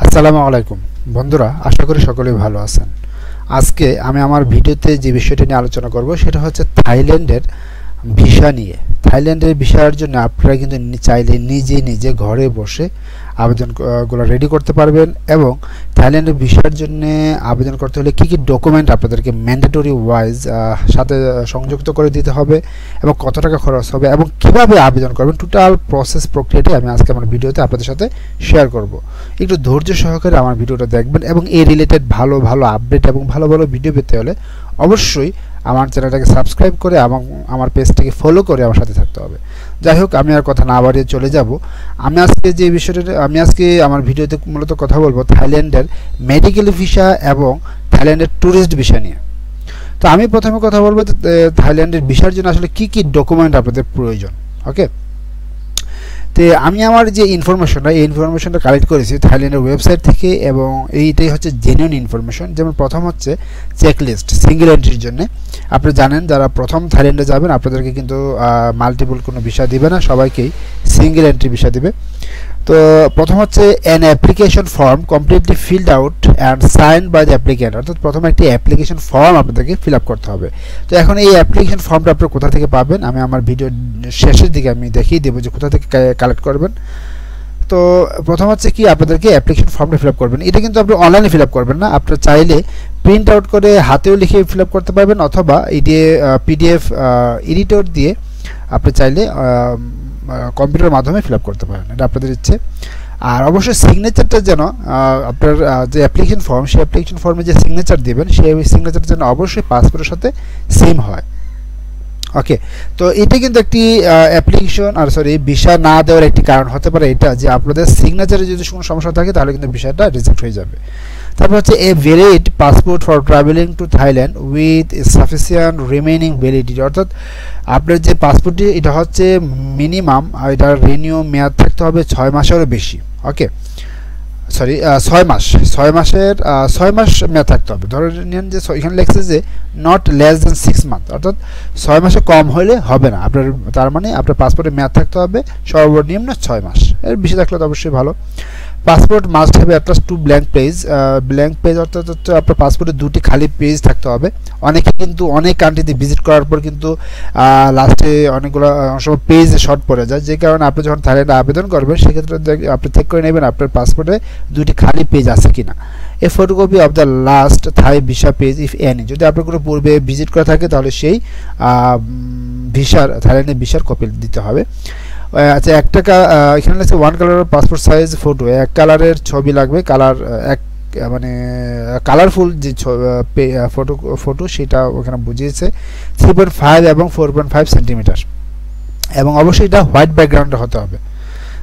আসসালামু আলাইকুম বন্ধুরা, আশা করি সকলেই ভালো আছেন। আজকে আমি আমার ভিডিওতে যে বিষয়টি নিয়ে আলোচনা করব সেটা হচ্ছে থাইল্যান্ডের ভিসা নিয়ে। থাইল্যান্ডের ভিসার জন্য আপনারা কিন্তু চাইলে নিজে ঘরে বসে আবেদনগুলো রেডি করতে পারবেন এবং থাইল্যান্ডের ভিসার জন্য আবেদন করতে হলে কী ডকুমেন্ট আপনাদেরকে ম্যান্ডেটরি ওয়াইজ সাথে সংযুক্ত করে দিতে হবে এবং কত টাকা খরচ হবে এবং কিভাবে আবেদন করবেন, টোটাল প্রসেস প্রক্রিয়াটি আমি আজকে আমার ভিডিওতে আপনাদের সাথে শেয়ার করব। একটু ধৈর্য সহকারে আমার ভিডিওটা দেখবেন এবং এই রিলেটেড ভালো আপডেট এবং ভালো ভিডিও পেতে হলে অবশ্যই আমার চ্যানেলটাকে সাবস্ক্রাইব করে আমার পেজটাকে ফলো করে আমার সাথে থাকতে হবে। যাই হোক, আমি আর কথা না বাড়িয়ে চলে যাব। আমি আজকে আমার ভিডিওতে মূলত কথা বলবো থাইল্যান্ডের মেডিকেল ভিসা এবং থাইল্যান্ডের ট্যুরিস্ট ভিসা নিয়ে। তো আমি প্রথমে কথা বলবো থাইল্যান্ডের ভিসার জন্য আসলে কি ডকুমেন্ট আপনাদের প্রয়োজন। ওকে, তো আমি আমার যে ইনফরমেশনটা কালেক্ট করেছি থাইল্যান্ডের ওয়েবসাইট থেকে এবং এইটাই হচ্ছে জেনুইন ইনফরমেশন। যেমন প্রথম হচ্ছে চেকলিস্ট সিঙ্গেল এন্ট্রির জন্য। আপনি জানেন যারা প্রথম থাইল্যান্ডে যাবেন আপনাদেরকে কিন্তু মাল্টিপল কোনো ভিসা দিবে না, সবাইকেই সিঙ্গেল এন্ট্রি ভিসা দিবে। তো প্রথম হচ্ছে an application form completely filled out and sign by the applicant, অর্থাৎ প্রথমে একটি অ্যাপ্লিকেশন ফর্ম আপনাদেরকে ফিল আপ করতে হবে। তো এখন এই অ্যাপ্লিকেশন ফর্মটা আপনারা কোথা থেকে পাবেন আমি আমার ভিডিও শেষের দিকে আমি দেখিয়ে দেবো যে কোথা থেকে কালেক্ট করবেন। তো প্রথম হচ্ছে কি আপনাদেরকে অ্যাপ্লিকেশন ফর্মটা ফিল আপ করবেন। এটা কিন্তু আপনি অনলাইনে ফিল আপ করবেন না, আপনারা চাইলে প্রিন্ট আউট করে হাতেও লিখে ফিল আপ করতে পারবেন অথবা পিডিএফ এডিটর দিয়ে আপনি চাইলে কম্পিউটারের মাধ্যমে ফিল আপ করতে পারেন, এটা আপনাদের ইচ্ছে। আর অবশ্যই সিগনেচারটা যেন আপনার যে অ্যাপ্লিকেশন ফর্ম সেই অ্যাপ্লিকেশন ফর্মে যে সিগনেচার দেবেন সেই সিগনেচারটা যেন অবশ্যই পাসপোর্টের সাথে সেম হয়। ওকে, তো এটা কিন্তু একটি ভিসা না দেওয়ার একটি কারণ হতে পারে এটা যে আপনাদের সিগনেচারে যদি কোনো সমস্যা থাকে তাহলে কিন্তু ভিসাটা রিজেক্ট হয়ে যাবে। তারপর হচ্ছে a valid passport for travelling to Thailand with sufficient remaining validity, অর্থাৎ আপনার যে পাসপোর্টটি এটা হচ্ছে মিনিমাম এটার রিনিউ মেয়াদ থাকতে হবে 6 মাসেরও বেশি। ওকে, 6 মাস 6 মাস মেয়াদ থাকতে হবে। ধরে নিন যে এখানে লেখছে যে নট লেস দেন 6 মান্থ, অর্থাৎ 6 মাসে কম হলে হবে না আপনার, তার মানে আপনার পাসপোর্টের মেয়াদ থাকতে হবে সর্বনিম্ন 6 মাস, এর বেশি থাকলে তো অবশ্যই ভালো। Passport must have at last 2 blank page, অর্থাৎ হচ্ছে আপনার পাসপোর্টে 2টি খালি পেজ থাকতে হবে। অনেকে কিন্তু অনেক কান্ট্রিতে ভিজিট করার পর কিন্তু লাস্টে অনেকগুলো সময় পেজ শর্ট পড়ে যায়, যে কারণে আপনি যখন থাইল্যান্ডে আবেদন করবেন সেক্ষেত্রে আপনি চেক করে নেবেন আপনার পাসপোর্টে 2টি খালি পেজ আছে কিনা। A photocopy of the last Thai visa page if any, যদি আপনার কোনো পূর্বে ভিজিট করা থাকে তাহলে সেই থাইল্যান্ডের ভিসার কপি দিতে হবে। আচ্ছা, এখানে লাগছে 1 কালারের পাসপোর্ট সাইজ ফটো, 1 কালারের ছবি লাগবে, কালারফুল যে ফটো সেটা ওখানে বুঝিয়েছে 3.5 এবং 4.5 সেন্টিমিটার এবং অবশ্যই এটা হোয়াইট ব্যাকগ্রাউন্ডে হতে হবে।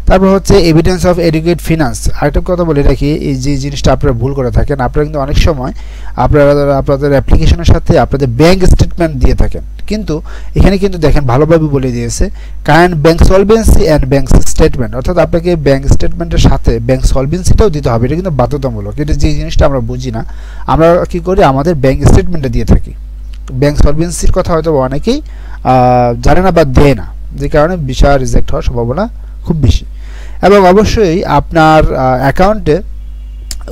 তারপর হচ্ছে এভিডেন্স অফ এডুকেট ফিনান্স। আরেকটা কথা বলে রাখি, এই যে জিনিসটা আপনারা ভুল করে থাকেন, আপনারা কিন্তু অনেক সময় আপনাদের অ্যাপ্লিকেশনের সাথে আপনাদের ব্যাঙ্ক স্টেটমেন্ট দিয়ে থাকেন, কিন্তু এখানে কিন্তু দেখেন ভালোভাবে বলে দিয়েছে current bank solvency and bank statement, অর্থাৎ আপনাকে ব্যাঙ্ক স্টেটমেন্টের সাথে ব্যাঙ্ক সলভেন্সিটাও দিতে হবে। এটা কিন্তু বাধ্যতামূলক, এটা যে জিনিসটা আমরা বুঝি না, আমরা কি করি আমাদের ব্যাঙ্ক স্টেটমেন্টে দিয়ে থাকি। ব্যাঙ্ক সলভেন্সির কথা হয়তো অনেকেই জানে না বা দেয় না, যে কারণে ভিসা রিজেক্ট হওয়ার সম্ভাবনা খুব বেশি। এবং অবশ্যই আপনার অ্যাকাউন্টে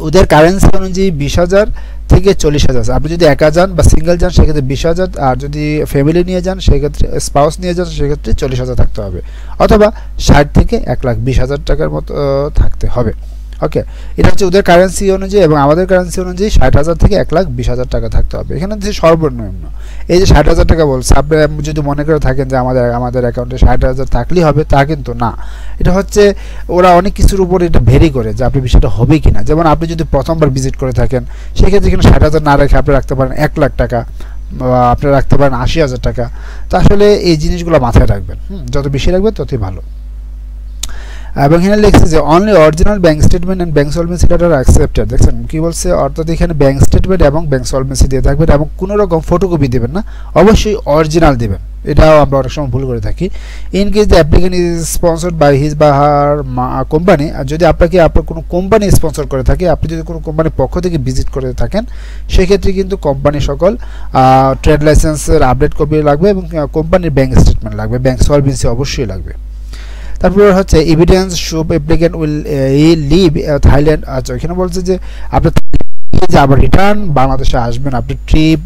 ওদের কারেন্সি অনুযায়ী 20,000 থেকে 40,000, আপনি যদি একা যান বা সিঙ্গেল যান সেক্ষেত্রে 20,000, আর যদি ফ্যামিলি নিয়ে যান সেক্ষেত্রে স্পাউস নিয়ে যান সেক্ষেত্রে 40,000 থাকতে হবে, অথবা 60 থেকে 1,20,000 টাকার মতো থাকতে হবে। ওকে, এটা হচ্ছে ওদের কারেন্সি অনুযায়ী এবং আমাদের কারেন্সি অনুযায়ী 60,000 থেকে 1,20,000 টাকা থাকতে হবে। এখানে যে সর্বনিম্ন এই যে 60,000 টাকা বলছে, আপনি যদি মনে করে থাকেন যে আমাদের অ্যাকাউন্টে 60,000 থাকলেই হবে, তা কিন্তু না। এটা হচ্ছে ওরা অনেক কিছুর উপর এটা ভেরি করে যে আপনি বিষয়টা হবে কিনা। যেমন আপনি যদি প্রথমবার ভিজিট করে থাকেন সেক্ষেত্রে এখানে 60,000 না রেখে আপনি রাখতে পারেন 1,00,000 টাকা বা আপনি রাখতে পারেন 80,000 টাকা। তো আসলে এই জিনিসগুলো মাথায় রাখবেন, যত বেশি রাখবেন ততই ভালো। এবং এখানে লিখছে যে only original bank statement and bank solvency letter are accepted. দেখছেন কি বলছে, অর্থাৎ এখানে ব্যাঙ্ক স্টেটমেন্ট এবং ব্যাঙ্ক সলভেন্সি দিয়ে থাকবেন এবং কোনো রকম ফটোকপি দেবেন না, অবশ্যই অরিজিনাল দেবেন। এটাও আমরা অনেক সময় ভুল করে থাকি। In case the applicant is sponsored by his বা হার কোম্পানি, আর যদি আপনার কোনো কোম্পানি স্পন্সর করে থাকে, আপনি যদি কোনো কোম্পানির পক্ষ থেকে ভিজিট করে থাকেন সেক্ষেত্রে কিন্তু কোম্পানির সকল ট্রেড লাইসেন্সের আপডেট কপি লাগবে এবং কোম্পানির ব্যাঙ্ক স্টেটমেন্ট লাগবে, ব্যাঙ্ক সলভেন্সি অবশ্যই লাগবে। তারপরে হচ্ছে evidence show applicant will leave Thailand. আচ্ছা, এখানে বলছে যে আপনি যে আবার রিটার্ন বাংলাদেশে আসবেন, আপনি ট্রিপ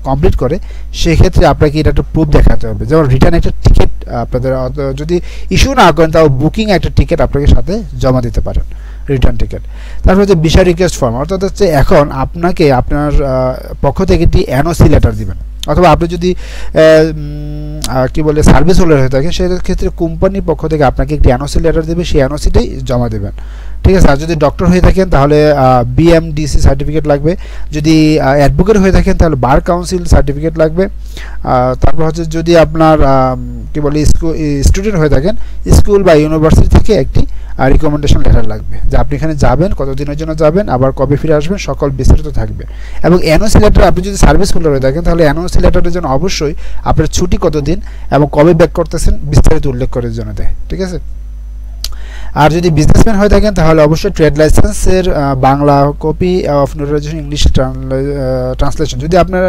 কমপ্লিট করে, সেক্ষেত্রে আপনাকে এটা একটা প্রুফ দেখাতে হবে। যেমন রিটার্ন একটা টিকিট আপনাদের যদি ইস্যু না করেন, তাও বুকিং একটা টিকিট আপনাকে সাথে জমা দিতে পারেন, রিটার্ন টিকিট। তারপর হচ্ছে ভিসা রিকোয়েস্ট ফর্ম, অর্থাৎ হচ্ছে এখন আপনাকে আপনার পক্ষ থেকে একটি এনওসি লেটার দিবেন, অথবা আপনি যদি কি বলে সার্ভিস হোল্ডার হয়ে থাকে, সেক্ষেত্রে কোম্পানির পক্ষ থেকে আপনাকে একটি এনওসি লেটার দেবে, সেই এনওসিটাই জমা দেবেন, ঠিক আছে। আর যদি ডক্টর হয়ে থাকেন তাহলে বিএমডিসি সার্টিফিকেট লাগবে, যদি অ্যাডভোকেট হয়ে থাকেন তাহলে বার কাউন্সিল সার্টিফিকেট লাগবে। তারপর হচ্ছে যদি আপনার কি বলে স্টুডেন্ট হয়ে থাকেন, স্কুল বা ইউনিভার্সিটি থেকে একটি রিকমেন্ডেশন লেটার লাগবে, যে আপনি এখানে যাবেন, কতদিনের জন্য যাবেন, আবার কবে ফিরে আসবেন, সকল বিস্তারিত থাকবে। এবং এনওসি লেটার, আপনি যদি সার্ভিস হোল্ডার হয়ে থাকেন তাহলে এনওসি লেটারের জন্য অবশ্যই আপনার ছুটি কতদিন এবং কবে ব্যাক করতেছেন বিস্তারিত উল্লেখ করার জন্য দেয়, ঠিক আছে। আর যদি বিজনেসম্যান হয়ে থাকেন তাহলে অবশ্যই ট্রেড লাইসেন্সের Bangla copy of notarization English translation. যদি আপনার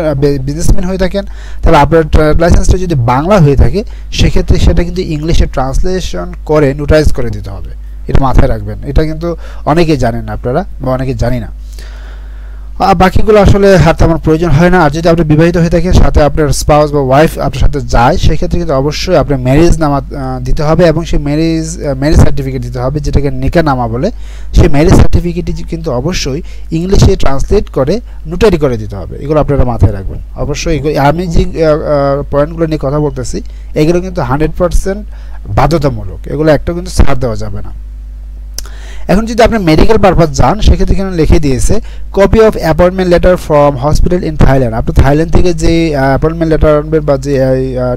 বিজনেসম্যান হয়ে থাকেন তাহলে আপনার ট্রেড লাইসেন্সটা যদি বাংলা হয়ে থাকে, সেক্ষেত্রে সেটা কিন্তু ইংলিশে ট্রান্সলেশন করে নোটারাইজ করে দিতে হবে, এটা মাথায় রাখবেন। এটা কিন্তু অনেকেই জানেন না আপনারা, বা অনেকে জানি না। বাকিগুলো আসলে হার তেমন প্রয়োজন হয় না। আর যদি আপনি বিবাহিত হয়ে থাকেন, সাথে আপনার স্পাউস বা ওয়াইফ আপনার সাথে যায়, সেক্ষেত্রে কিন্তু অবশ্যই আপনার ম্যারেজ নামা দিতে হবে, এবং সেই ম্যারেজ সার্টিফিকেট দিতে হবে, যেটাকে নিকা নামা বলে। সেই ম্যারেজ সার্টিফিকেটটি কিন্তু অবশ্যই ইংলিশে ট্রান্সলেট করে নোটারি করে দিতে হবে। এগুলো আপনারা মাথায় রাখবেন অবশ্যই। আমি যে পয়েন্টগুলো নিয়ে কথা বলতেছি, এগুলো কিন্তু 100% বাধ্যতামূলক, এগুলো একটা কিন্তু ছাড় দেওয়া যাবে না। এখন যদি আপনি মেডিকেল পারপাস যান, সেক্ষেত্রে এখানে লিখে দিয়েছে copy of appointment letter from hospital in Thailand. আপনি থাইল্যান্ড থেকে যে অ্যাপয়েন্টমেন্ট লেটার আনবেন বা যে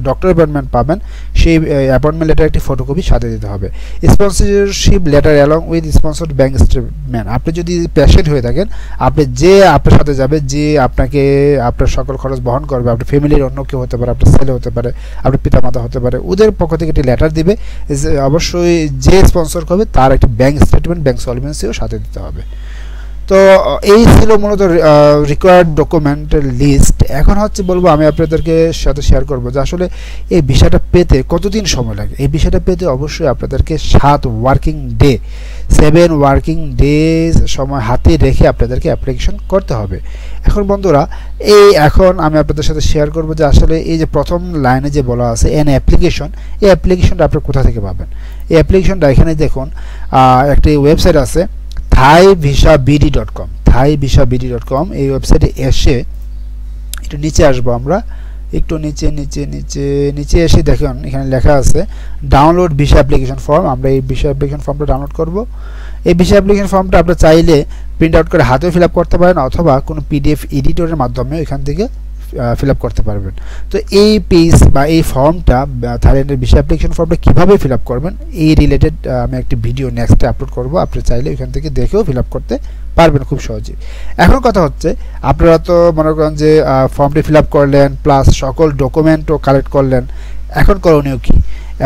ডক্টর অ্যাপয়েন্টমেন্ট পাবেন, সেই অ্যাপয়েন্টমেন্ট লেটার একটি ফটোকপি সাথে দিতে হবে। Sponsorship letter along with sponsored bank statement. আপনি যদি পেশেন্ট হয়ে থাকেন, আপনি যে আপনার সাথে যাবে, যে আপনাকে আপনার সকল খরচ বহন করবে, আপনার ফ্যামিলির অন্য কেউ হতে পারে, আপনার ছেলে হতে পারে, আপনার পিতামাতা হতে পারে, ওদের পক্ষ থেকে একটি লেটার দিবে। অবশ্যই যে স্পন্সর করবে তার একটি ব্যাঙ্ক স্টেটমেন্ট, ব্যাঙ্ক সলভেন্সিও সাথে দিতে হবে। তো এই ছিল মূলত রিকোয়ার্ড ডকুমেন্টের লিস্ট। এখন হচ্ছে বলবো, আমি আপনাদেরকে সাথে শেয়ার করবো যে আসলে এই ভিসাটা পেতে কতদিন সময় লাগে। এই ভিসাটা পেতে অবশ্যই আপনাদেরকে 7 ওয়ার্কিং ডেজ সময় হাতে রেখে আপনাদেরকে অ্যাপ্লিকেশন করতে হবে। এখন বন্ধুরা, এখন আমি আপনাদের সাথে শেয়ার করবো যে আসলে এই যে প্রথম লাইনে যে বলা আছে এন অ্যাপ্লিকেশন, এই অ্যাপ্লিকেশনটা আপনারা কোথা থেকে পাবেন। এই অ্যাপ্লিকেশনটা এখানে দেখুন, একটি ওয়েবসাইট আছে thaivisabd.com, thaivisabd.com। এই ওয়েবসাইটে এসে একটু নিচে আসবো, আমরা একটু নিচে এসে দেখুন এখানে লেখা আছে ডাউনলোড ভিসা অ্যাপ্লিকেশন ফর্ম। আমরা এই ভিসা অ্যাপ্লিকেশন ফর্মটা ডাউনলোড করব। এই ভিসা অ্যাপ্লিকেশন ফর্মটা আপনি চাইলে প্রিন্ট আউট করে হাতেও ফিল আপ করতে পারেন, অথবা কোনো পিডিএফ এডিটরের মাধ্যমে এখান থেকে ফিল আপ করতে পারবেন। তো এই পেজ বা এই ফর্মটা, থাইল্যান্ডের ভিসা অ্যাপ্লিকেশন ফর্মটা কীভাবে ফিল আপ করবেন, এই রিলেটেড আমি একটি ভিডিও নেক্সটে আপলোড করব। আপনি চাইলে ওইখান থেকে দেখেও ফিল আপ করতে পারবেন খুব সহজেই। এখন কথা হচ্ছে, আপনারা তো মনে করেন যে ফর্মটি ফিল আপ করলেন, প্লাস সকল ডকুমেন্টও কালেক্ট করলেন। এখন করণীয় কী?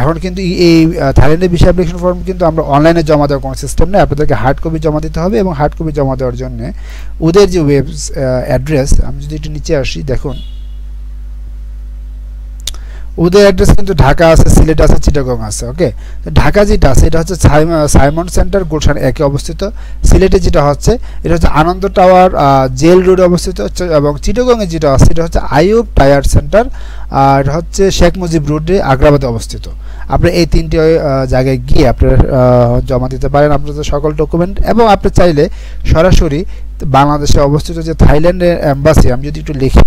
এখন কিন্তু এই থাইল্যান্ডের ভিসা অ্যাপ্লিকেশন ফর্ম কিন্তু আমরা অনলাইনে জমা দেওয়ার কোনো সিস্টেম নেই, আপনাদেরকে হার্ড কপি জমা দিতে হবে। এবং হার্ড কপি জমা দেওয়ার জন্য ওদের যে ওয়েব অ্যাড্রেস, আমি যদি একটু নিচে আসি, দেখুন ওদের অ্যাড্রেস কিন্তু ঢাকা আছে, সিলেট আছে, চিটাগং আছে। ওকে, ঢাকা যেটা আছে এটা হচ্ছে সাইমন সেন্টার গুলশান 1-এ অবস্থিত। সিলেটে যেটা হচ্ছে এটা হচ্ছে আনন্দ টাওয়ার জেল রোডে অবস্থিত। এবং চিটাগংয়ে যেটা আছে এটা হচ্ছে আইয়ুব টায়ার সেন্টার, আর হচ্ছে শেখ মুজিব রোডে আগ্রাবাদে অবস্থিত। আপনি এই 3টি জায়গায় গিয়ে আপনারা জমা দিতে পারেন আপনাদের সকল ডকুমেন্ট। এবং আপনি চাইলে সরাসরি বাংলাদেশে অবস্থিত যে থাইল্যান্ডের এম্বাসি, আমি যদি একটু লিখি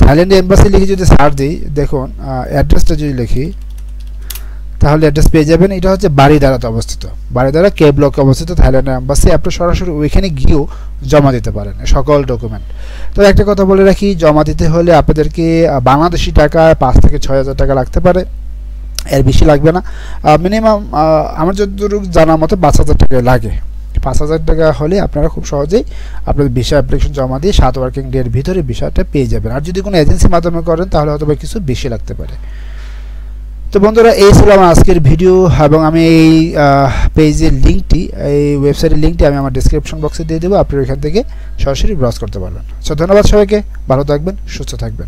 থাইল্যান্ডের এম্বাসি লিখে যদি সার্চ দিই, দেখুন অ্যাড্রেসটা যদি লিখি তাহলে অ্যাড্রেস পেয়ে যাবেন। এটা হচ্ছে বারিধারাতে অবস্থিত, বারিধারা কে ব্লকে অবস্থিত থাইল্যান্ডের এম্বাসি। আপনি সরাসরি ওইখানে গিয়েও জমা দিতে পারেন সকল ডকুমেন্ট। তো একটা কথা বলে রাখি, জমা দিতে হলে আপনাদেরকে বাংলাদেশি টাকায় 5 থেকে 6 হাজার টাকা লাগতে পারে, এর বেশি লাগবে না। মিনিমাম আমার যতটুকু জানার মতো 5 হাজার টাকা লাগে। 5 হাজার টাকা হলে আপনারা খুব সহজেই আপনাদের ভিসা অ্যাপ্লিকেশন জমা দিয়ে 7 ওয়ার্কিং ডের ভিতরে ভিসাটা পেয়ে যাবেন। আর যদি কোনো এজেন্সির মাধ্যমে করেন তাহলে হয়তো কিছু বেশি লাগতে পারে। তো বন্ধুরা, এই ছিল আমার আজকের ভিডিও। এবং আমি এই পেজের লিঙ্কটি, এই ওয়েবসাইটের লিঙ্কটি আমি আমার ডেসক্রিপশন বক্সে দিয়ে দেবো, আপনারা এখান থেকে সরাসরি ব্রাউজ করতে পারবেন। সো ধন্যবাদ সবাইকে, ভালো থাকবেন, সুস্থ থাকবেন।